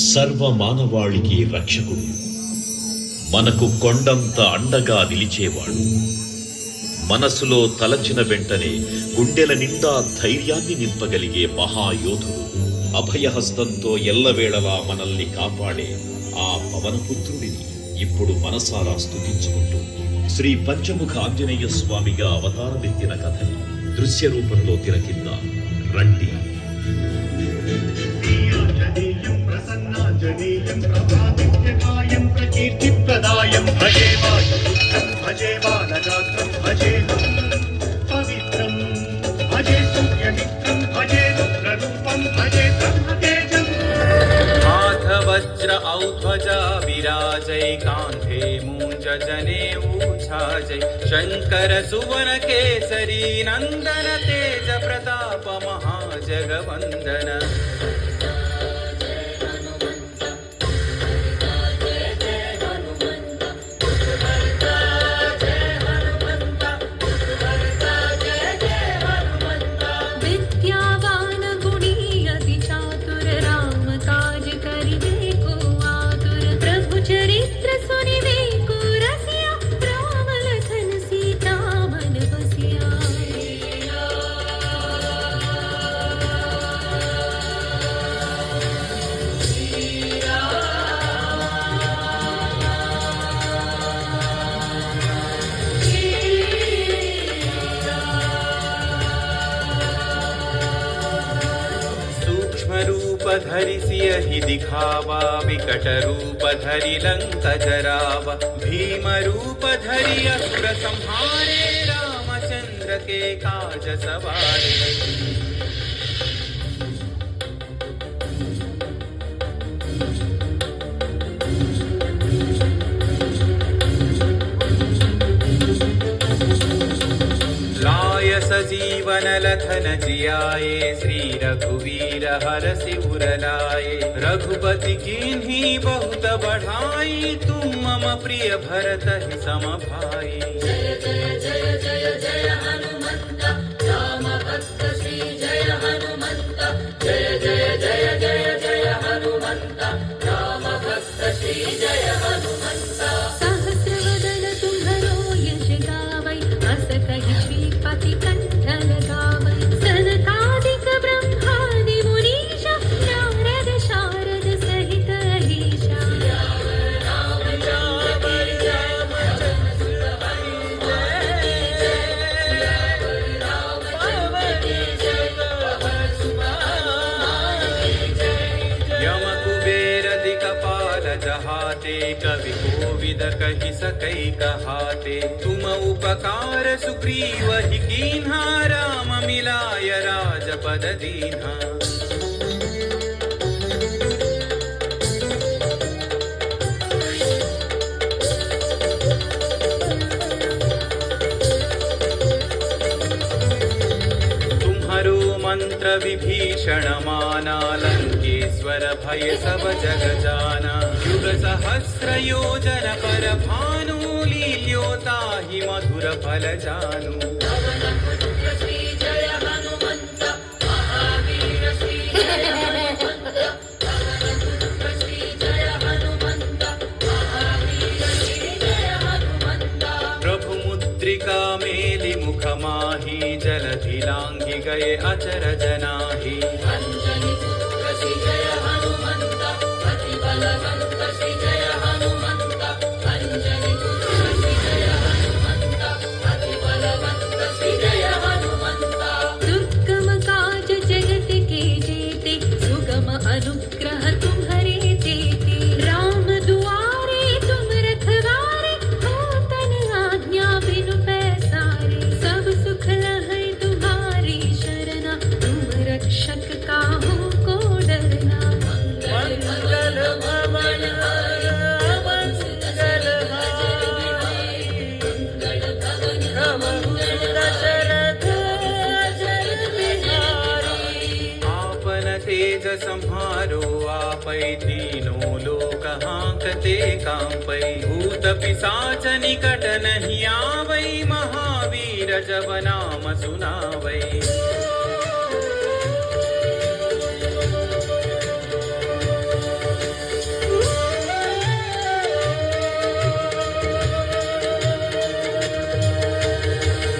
సర్వ మానవాళికి రక్షకుడు, మనకు కొండంత అండగా నిలిచేవాడు, మనసులో తలచిన వెంటనే గుండెల నిండా ధైర్యాన్ని నింపగలిగే మహాయోధుడు, అభయహస్తంతో ఎల్లవేళలా మనల్ని కాపాడే ఆ పవనపుత్రుడిని ఇప్పుడు మనసారా స్తుతించుకుంటూ శ్రీ పంచముఖ ఆంజనేయ స్వామిగా అవతారమెత్తిన కథని దృశ్య రూపంలో తిలకిద్దాం రండి. प्रसन्नाञ्जनेयं प्रभादित्यकायं प्रकीर्तिप्रदायं भजे वायुपुत्रं भजे बालगात्रं भजे पवित्रं भजे सूर्यमित्रं भजे रुद्ररूपं भजे ब्रह्मतेजम् हाथवज्र औध्वजा विराजै कान्धे मूञ्जने ऊषाजै शङ्कर सुवन केसरी नन्दन तेज प्रताप महाजगवन्दन धरि सियहि दिखावा विकट रूप धरि लंक जरावा भीम रूप धरि असुर संहारे रामचंद्र के काज सवारे सजीवन लखन जियाए श्री रघुवीर हरषि उर लाए रघुपति कीन्ही बहुत बढ़ाई तुम मम प्रिय भरत ही सम भाई। जय जय जय जय जय हनुमंत राम भक्त श्री जय हनुमंत जय जय जय जय जय हनुमंत राम भक्त श्री जय हनुमंत। सहस्रवदन तुम्हरो यश गावै अस कहि श्रीपति कंठन गावै सनकादिक ब्रह्मादि मुनीशा नारद शारद सहित अहीशा। राम राम राम यम कुबेर दिक्पाल जहाते कवि कोविद कहि सकै कहाते तुम उपकार सुग्रीव ही कीन्हा राम मिलाय राजपद दीन्हा। मंत्र विभीषण माना लंकेश्वर भय सब जग जाना युग सहस्र योजन पर भानु लील्योता ही मधुर फल जानू। श्री जय हनुमंत महावीर श्री जय हनुमंत श्री जय हनुमंत महावीर श्री जय हनुमंत। प्रभु मुद्रिका मेलि मुख माही जलधि लांघि गए अचर जनाहि। अंजनी पुत्र श्री जय हनुमंत अति बलवंत श्री जय हनुमंत अंजनी पुत्र श्री जय हनुमंत अति बलवंत श्री जय हनुमंत। दुर्गम काज जगत के जेते सुगम अनुग्रह तुम्हारे तेते राम दुआरे तुम रखवारे हो तन आज्ञा बिनु पैसारे सब सुख लहै तुम्हारी शरणा तुम रक्षक काहू को डरना। मंगल मंगल भवन मंगल भवन दशरथ अजर बिहारी। आपन तेज संहारो आपै तीनों लोक हांकते कांपै भूत पिशाच निकट नहीं आवै महावीर गजब नाम सुनावै।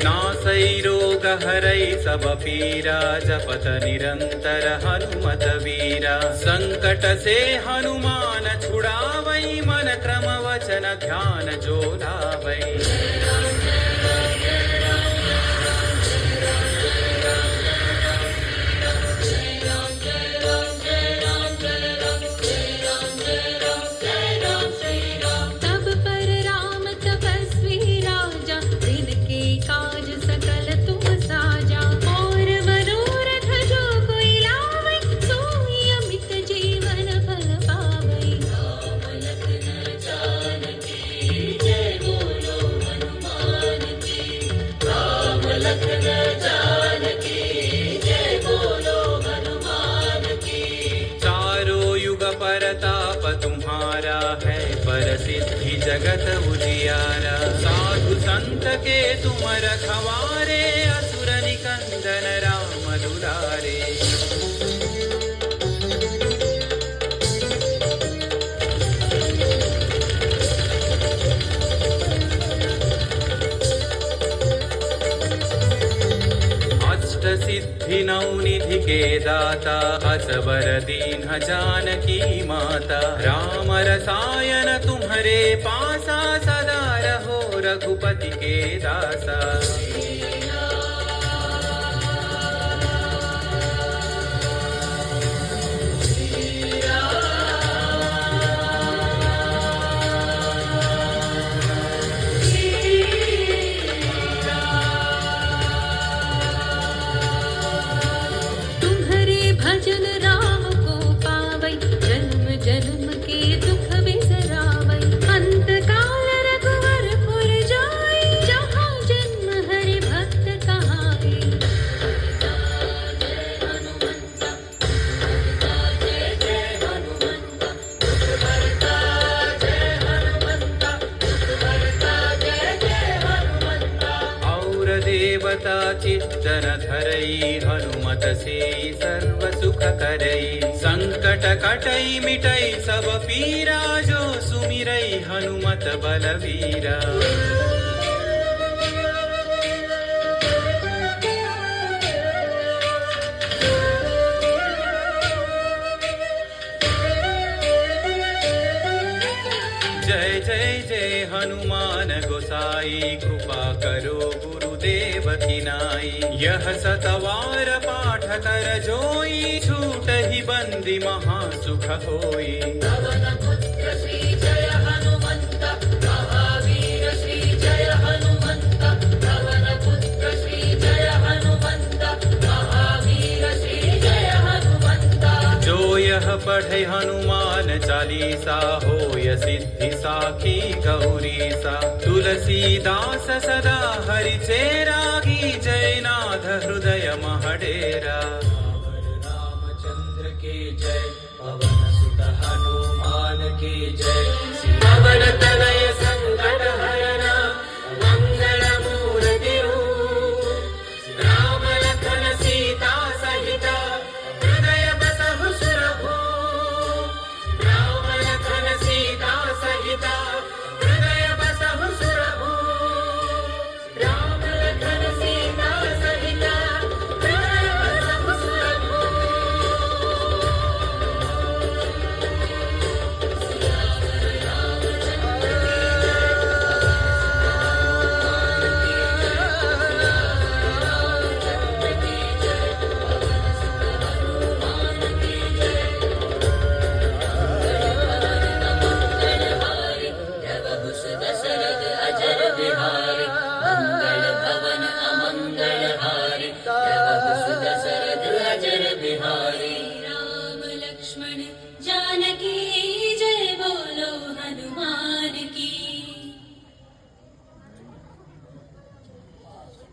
नासै रोग हरै सब पीरा, जपत निरंतर हनुमत वीरा। संकट से हनुमान छुड़ावै, मन क्रम वचन ध्यान जो लावै। तब पर राम तपस्वी राजा, दिन के काज सकल तुम साजा। और मनोरथ जो कोई लावै, सोई अमित जीवन फल पावै। राम लखन जानकी जय बोलो हनुमान की। राम लखन जानकी जय बोलो हनुमान की। चारों युग परताप तुम्हारा है, पर सिद्धि जगत उजियारा। साधु संत के तुम रखवारे, असुर निकंदन राम दुलारे। अष्ट सिद्धि नौ निधि के दाता, असबर दीन जानकी माता। राम रसायन तुम्हारे पासा, सदा रहो रघुपति के दासा। तुम्हारे भजन राम को पावै, जन्म जन्म के दुख बिसरावै। अंत काल रघुवर पुर जाई, जहाँ जन्म हरि भक्त कहाई। और देवता चित्तन धरई, हनुमत से सर्व सुख करई। संकट कटई मिटई सब पीरा, जो सुमिरई हनुमत बलवीरा। जय जय जय हनुमान गोसाई, कृपा करो गुरुदेव की नाई। यह सतवार पाठ कर जोई, छूट ही बंदी महासुख होई। पवन पुत्र श्री जय हनुमंत, महावीर श्री जय हनुमंत। पवन पुत्र श्री जय हनुमंत, महावीर श्री जय हनुमंत। जो यह पढ़े हनुमान चालीसा, होय सिद्धि साखी गौरीसा। तुलसीदास सदा हरि चेरा, की जय नाथ हृदय महडेरा। रामचंद्र के जय, पवन सुत हनुमान के जय। पवन तनय संकट हरना, मंगल मूर्ति रूप। राम लखन सीता सहित, हृदय बसहु सुरभूप। राम लखन सीता सहित, हृदय बसहु सुरभूप। राम लखन सीता सहित, हृदय बसहु सुरभूप। दशरथ अजर बिहारी, मंगल भवन अमंगल हारी। दशरथ अजर बिहारी।